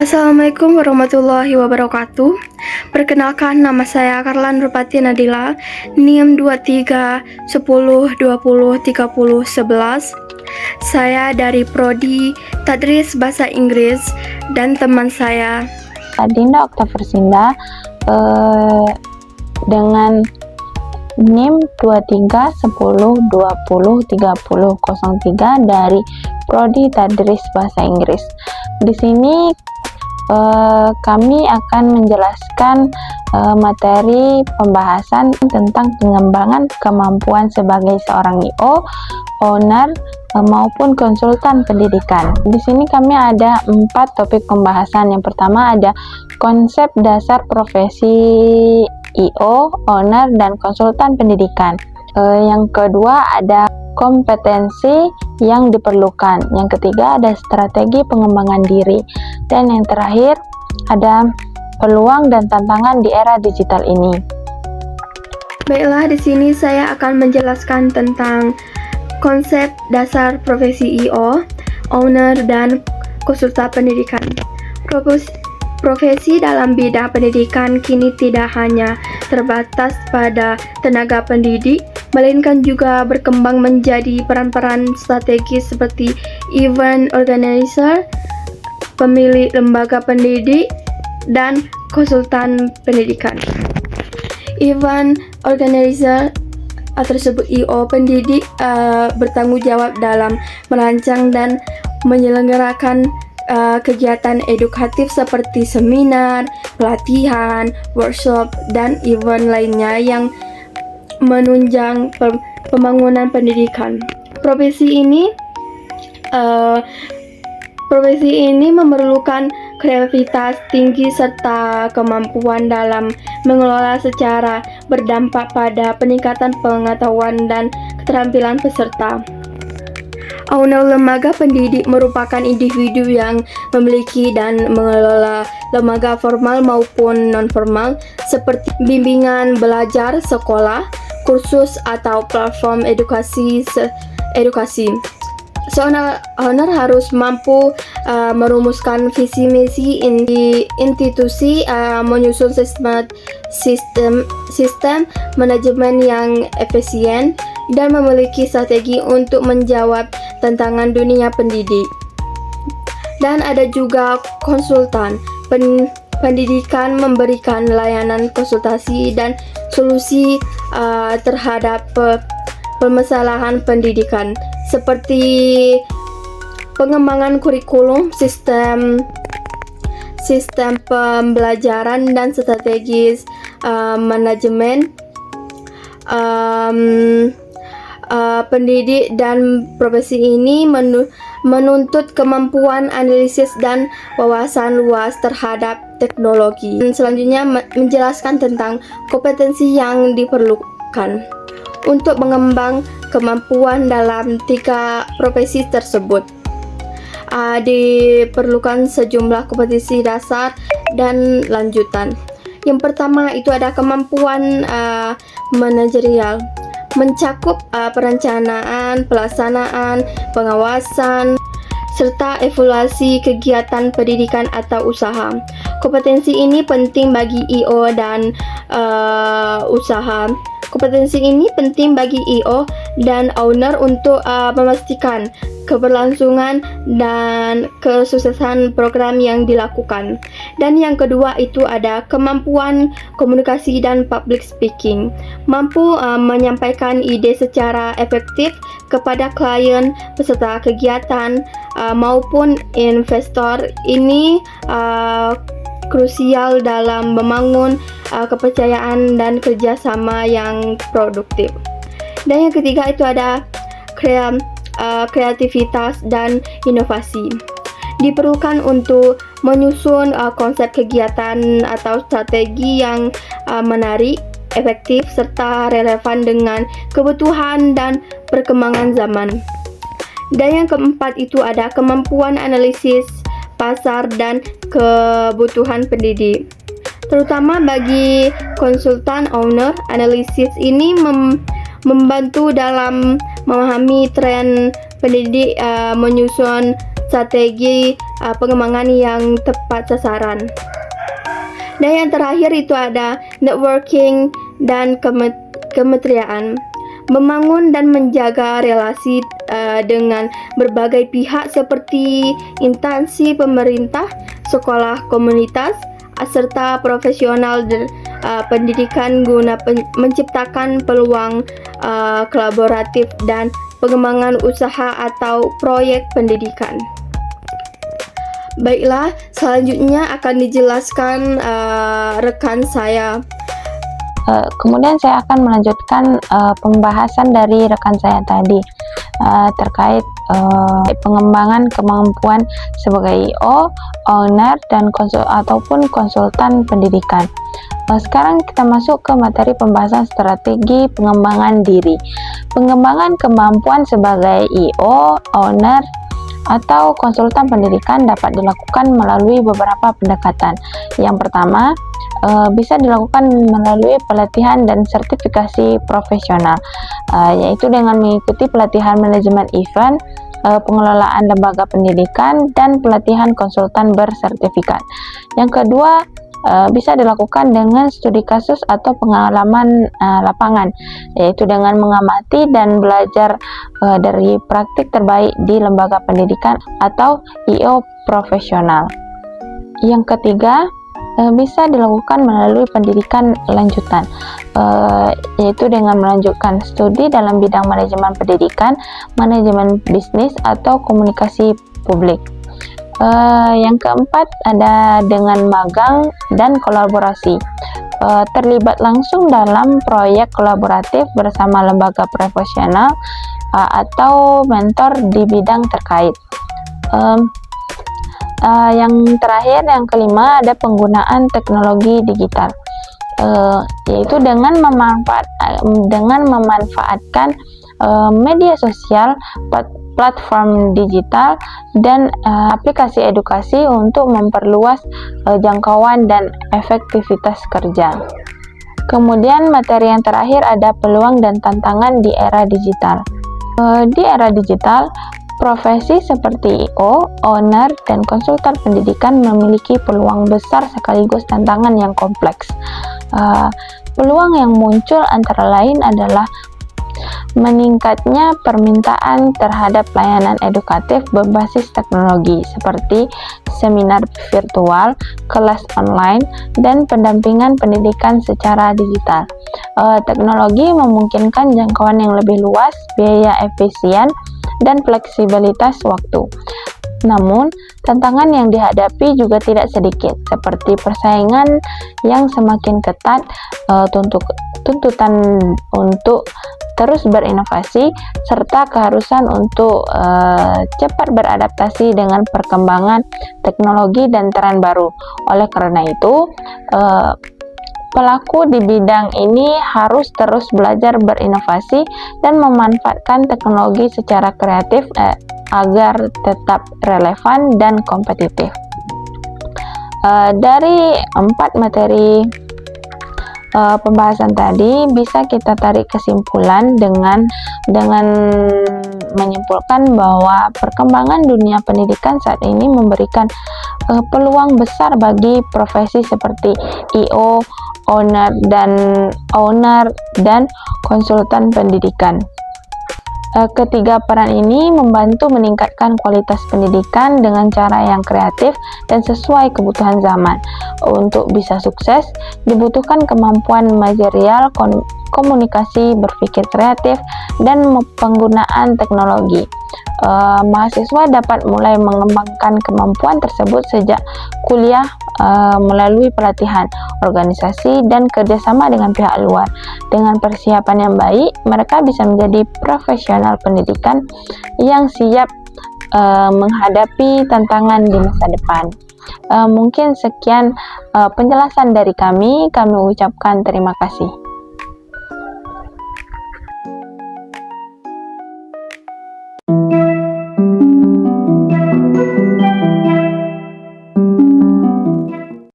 Assalamualaikum warahmatullahi wabarakatuh. Perkenalkan, nama saya Karlan Rupati Nadila, NIM 2310203011. Saya dari Prodi Tadris Bahasa Inggris dan teman saya Dinda Oktavursinda dengan NIM 2310203003 dari Prodi Tadris Bahasa Inggris. Di sini kami akan menjelaskan materi pembahasan tentang pengembangan kemampuan sebagai seorang IO, owner, maupun konsultan pendidikan. Di sini kami ada 4 topik pembahasan. Yang pertama ada konsep dasar profesi IO, owner, dan konsultan pendidikan. Yang kedua ada kompetensi yang diperlukan. Yang ketiga ada strategi pengembangan diri. Dan yang terakhir ada peluang dan tantangan di era digital ini. Baiklah, di sini saya akan menjelaskan tentang konsep dasar profesi IO, owner, dan konsultan pendidikan. Profesi dalam bidang pendidikan kini tidak hanya terbatas pada tenaga pendidik, melainkan juga berkembang menjadi peran-peran strategis seperti event organizer, pemilik lembaga pendidik, dan konsultan pendidikan. Event organizer tersebut IO pendidik bertanggung jawab dalam merancang dan menyelenggarakan kegiatan edukatif seperti seminar, pelatihan, workshop, dan event lainnya yang menunjang pembangunan pendidikan. Profesi ini memerlukan kreativitas tinggi serta kemampuan dalam mengelola secara berdampak pada peningkatan pengetahuan dan keterampilan peserta. Owner lembaga pendidik merupakan individu yang memiliki dan mengelola lembaga formal maupun non-formal seperti bimbingan belajar sekolah, kursus, atau platform edukasi. Seorang owner harus mampu merumuskan visi misi institusi, menyusun sistem manajemen yang efisien, dan memiliki strategi untuk menjawab tantangan dunia pendidik. Dan ada juga konsultan pendidikan, memberikan layanan konsultasi dan solusi terhadap permasalahan pendidikan seperti pengembangan kurikulum, sistem pembelajaran, dan strategis manajemen pendidik. Dan profesi ini menuntut kemampuan analisis dan wawasan luas terhadap teknologi. Dan selanjutnya menjelaskan tentang kompetensi yang diperlukan untuk mengembang kemampuan dalam 3 profesi tersebut. Diperlukan sejumlah kompetensi dasar dan lanjutan. Yang pertama itu ada kemampuan manajerial, mencakup perencanaan, pelaksanaan, pengawasan, serta evaluasi kegiatan pendidikan atau usaha. Kompetensi ini penting bagi IO dan usaha. Kompetensi ini penting bagi IO dan owner untuk memastikan keberlangsungan dan kesuksesan program yang dilakukan. Dan yang kedua itu ada kemampuan komunikasi dan public speaking, mampu menyampaikan ide secara efektif kepada klien, peserta kegiatan, maupun investor. Ini krusial dalam membangun kepercayaan dan kerjasama yang produktif. Dan yang ketiga itu ada kreativitas dan inovasi. Diperlukan untuk menyusun konsep kegiatan atau strategi yang menarik, efektif, serta relevan dengan kebutuhan dan perkembangan zaman. Dan yang keempat itu ada kemampuan analisis pasar dan kebutuhan pendidik. Terutama bagi konsultan owner, analisis ini membantu dalam memahami tren pendidik, menyusun strategi pengembangan yang tepat sasaran. Dan yang terakhir itu ada networking dan kementerian. Membangun dan menjaga relasi dengan berbagai pihak seperti instansi pemerintah, sekolah komunitas, serta profesional pendidikan guna menciptakan peluang kolaboratif dan pengembangan usaha atau proyek pendidikan. Baiklah, selanjutnya akan dijelaskan rekan saya. Kemudian saya akan melanjutkan pembahasan dari rekan saya tadi terkait pengembangan kemampuan sebagai IO, owner, dan konsultan pendidikan. Sekarang kita masuk ke materi pembahasan strategi pengembangan diri. Pengembangan kemampuan sebagai IO, owner, atau konsultan pendidikan dapat dilakukan melalui beberapa pendekatan. Yang pertama, bisa dilakukan melalui pelatihan dan sertifikasi profesional, yaitu dengan mengikuti pelatihan manajemen event, pengelolaan lembaga pendidikan, dan pelatihan konsultan bersertifikat. Yang kedua, bisa dilakukan dengan studi kasus atau pengalaman lapangan, yaitu dengan mengamati dan belajar dari praktik terbaik di lembaga pendidikan atau IO profesional. Yang ketiga, bisa dilakukan melalui pendidikan lanjutan, yaitu dengan melanjutkan studi dalam bidang manajemen pendidikan, manajemen bisnis, atau komunikasi publik. Yang keempat ada dengan magang dan kolaborasi, terlibat langsung dalam proyek kolaboratif bersama lembaga profesional atau mentor di bidang terkait. Yang terakhir, yang kelima, ada penggunaan teknologi digital, yaitu dengan memanfaatkan media sosial, platform digital, dan aplikasi edukasi untuk memperluas jangkauan dan efektivitas kerja. Kemudian materi yang terakhir ada peluang dan tantangan di era digital. Di era digital, profesi seperti IO, owner, dan konsultan pendidikan memiliki peluang besar sekaligus tantangan yang kompleks. Peluang yang muncul antara lain adalah meningkatnya permintaan terhadap layanan edukatif berbasis teknologi seperti seminar virtual, kelas online, dan pendampingan pendidikan secara digital. Teknologi memungkinkan jangkauan yang lebih luas, biaya efisien, dan fleksibilitas waktu. Namun, tantangan yang dihadapi juga tidak sedikit, seperti persaingan yang semakin ketat, tuntutan untuk terus berinovasi, serta keharusan untuk cepat beradaptasi dengan perkembangan teknologi dan tren baru. Oleh karena itu, pelaku di bidang ini harus terus belajar berinovasi dan memanfaatkan teknologi secara kreatif agar tetap relevan dan kompetitif. Dari 4 materi pembahasan tadi, bisa kita tarik kesimpulan dengan menyimpulkan bahwa perkembangan dunia pendidikan saat ini memberikan peluang besar bagi profesi seperti IO, owner, dan konsultan pendidikan. Ketiga peran ini membantu meningkatkan kualitas pendidikan dengan cara yang kreatif dan sesuai kebutuhan zaman. Untuk bisa sukses, dibutuhkan kemampuan manajerial, komunikasi, berpikir kreatif, dan penggunaan teknologi. Mahasiswa dapat mulai mengembangkan kemampuan tersebut sejak kuliah melalui pelatihan, organisasi, dan kerjasama dengan pihak luar. Dengan persiapan yang baik, mereka bisa menjadi profesional pendidikan yang siap menghadapi tantangan di masa depan. Mungkin sekian penjelasan dari kami ucapkan terima kasih.